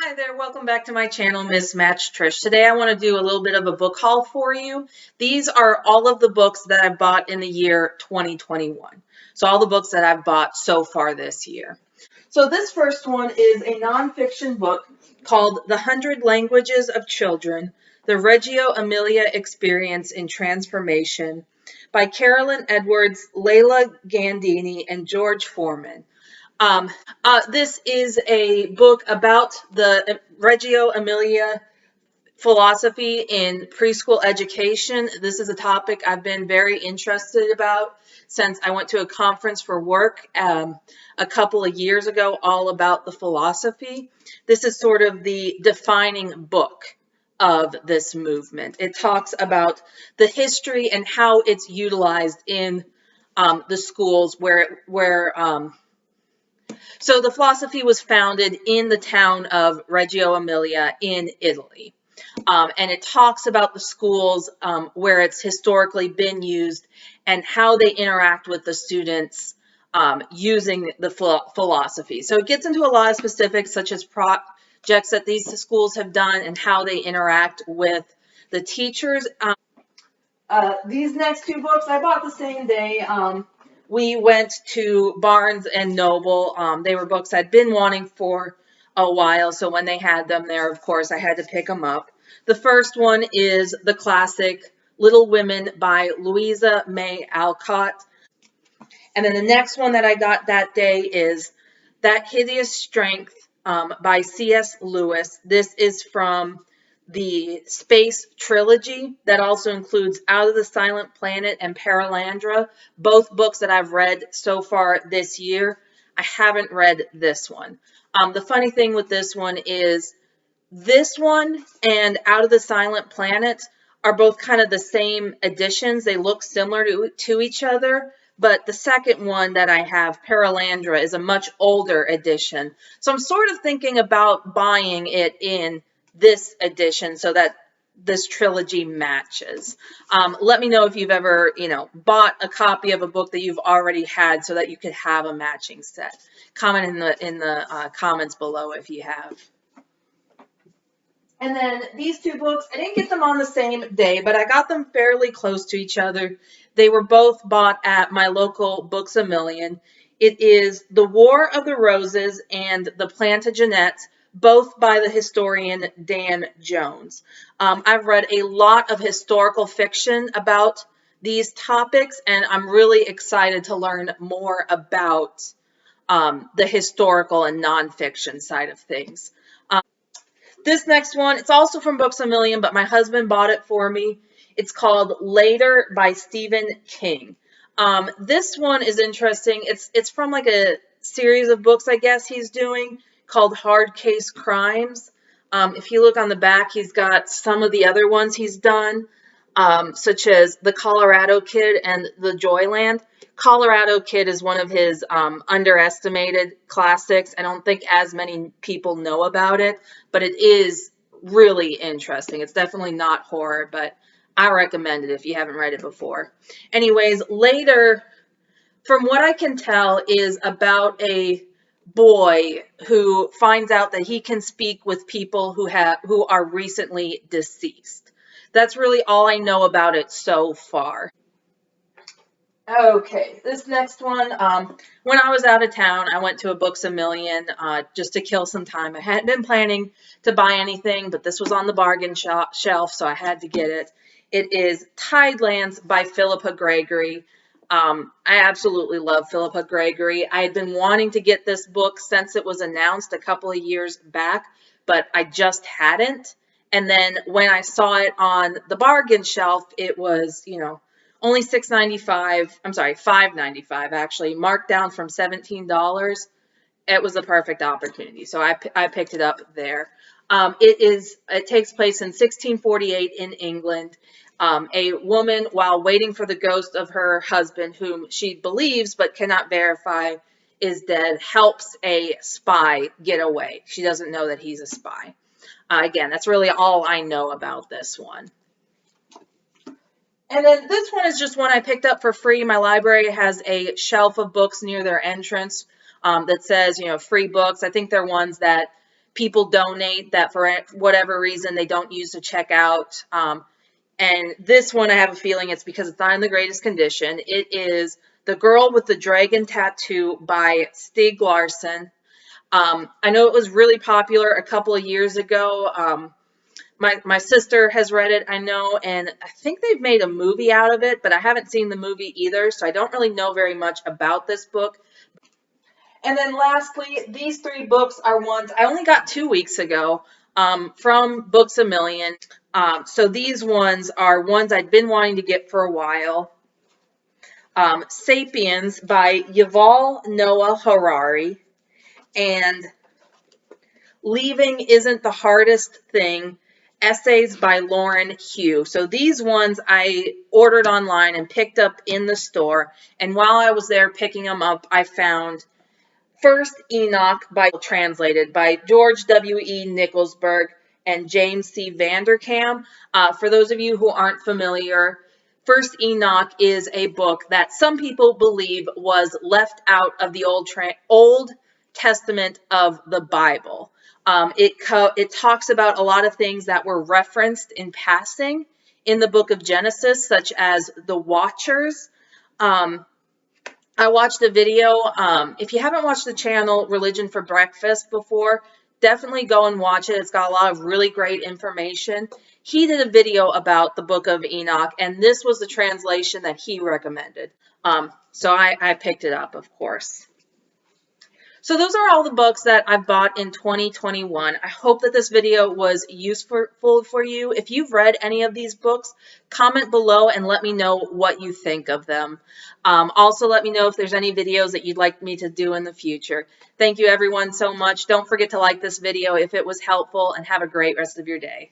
Hi there, welcome back to my channel, Mismatched Trish. Today I want to do a little bit of a book haul for you. These are all of the books that I've bought in the year 2021. So all the books that I've bought so far this year. So this first one is a nonfiction book called The 100 Languages of Children, The Reggio Emilia Experience in Transformation by Carolyn Edwards, Lella Gandini, and George Forman. This is a book about the Reggio Emilia philosophy in preschool education. This is a topic I've been very interested about since I went to a conference for work a couple of years ago all about the philosophy. This is sort of the defining book of this movement. It talks about the history and how it's utilized in the schools so the philosophy was founded in the town of Reggio Emilia in Italy. And it talks about the schools where it's historically been used and how they interact with the students using the philosophy. So it gets into a lot of specifics such as projects that these schools have done and how they interact with the teachers. These next two books I bought the same day. We went to Barnes and Noble. They were books I'd been wanting for a while, so when they had them there, of course, I had to pick them up. The first one is the classic Little Women by Louisa May Alcott. And then the next one that I got that day is That Hideous Strength by C.S. Lewis. This is from the Space Trilogy that also includes Out of the Silent Planet and Paralandra, both books that I've read so far this year. I haven't read this one. The funny thing with this one is this one and Out of the Silent Planet are both kind of the same editions. They look similar to each other, but the second one that I have, Paralandra, is a much older edition. So I'm sort of thinking about buying it in this edition so that this trilogy matches. Let me know if you've ever, bought a copy of a book that you've already had so that you could have a matching set. Comment in the comments below if you have. And then these two books, I didn't get them on the same day, but I got them fairly close to each other. They were both bought at my local Books A Million. It is The War of the Roses and The Plantagenets, both by the historian Dan Jones. I've read a lot of historical fiction about these topics, and I'm really excited to learn more about the historical and nonfiction side of things. This next one, it's also from Books A Million, but my husband bought it for me. It's called Later by Stephen King. This one is interesting. It's from like a series of books, I guess, he's doing called Hard Case Crimes. If you look on the back, he's got some of the other ones he's done, such as The Colorado Kid and The Joyland. Colorado Kid is one of his underestimated classics. I don't think as many people know about it, but it is really interesting. It's definitely not horror, but I recommend it if you haven't read it before. Anyways, Later, from what I can tell, is about a boy who finds out that he can speak with people who are recently deceased. That's really all I know about it so far. Okay, this next one, when I was out of town, I went to a Books A Million just to kill some time. I hadn't been planning to buy anything, but this was on the bargain shelf, so I had to get it. It is Tidelands by Philippa Gregory. I absolutely love Philippa Gregory. I had been wanting to get this book since it was announced a couple of years back, but I just hadn't. And then when I saw it on the bargain shelf, it was, only $6.95. I'm sorry, $5.95 actually, marked down from $17. It was the perfect opportunity, so I picked it up there. It takes place in 1648 in England. A woman, while waiting for the ghost of her husband, whom she believes but cannot verify is dead, helps a spy get away. She doesn't know that he's a spy. Again, that's really all I know about this one. And then this one is just one I picked up for free. My library has a shelf of books near their entrance that says, free books. I think they're ones that people donate that for whatever reason they don't use to check out. And this one, I have a feeling it's because it's not in the greatest condition. It is The Girl with the Dragon Tattoo by Stieg Larson. I know it was really popular a couple of years ago. My sister has read it, I know, and I think they've made a movie out of it, but I haven't seen the movie either, so I don't really know very much about this book. And then lastly, these 3 books are ones I only got 2 weeks ago from Books A Million. So these ones are ones I'd been wanting to get for a while. Sapiens by Yuval Noah Harari and Leaving Isn't the Hardest Thing, essays by Lauren Hough. So these ones I ordered online and picked up in the store. And while I was there picking them up, I found First Enoch, translated by George W.E. Nickelsburg and James C. VanderKam. For those of you who aren't familiar, First Enoch is a book that some people believe was left out of the Old Testament of the Bible. It talks about a lot of things that were referenced in passing in the book of Genesis, such as the Watchers. I watched a video. If you haven't watched the channel Religion for Breakfast before, definitely go and watch it. It's got a lot of really great information. He did a video about the book of Enoch, and this was the translation that he recommended. So I picked it up, of course. So those are all the books that I bought in 2021. I hope that this video was useful for you. If you've read any of these books, comment below and let me know what you think of them. Also, let me know if there's any videos that you'd like me to do in the future. Thank you everyone so much. Don't forget to like this video if it was helpful, and have a great rest of your day.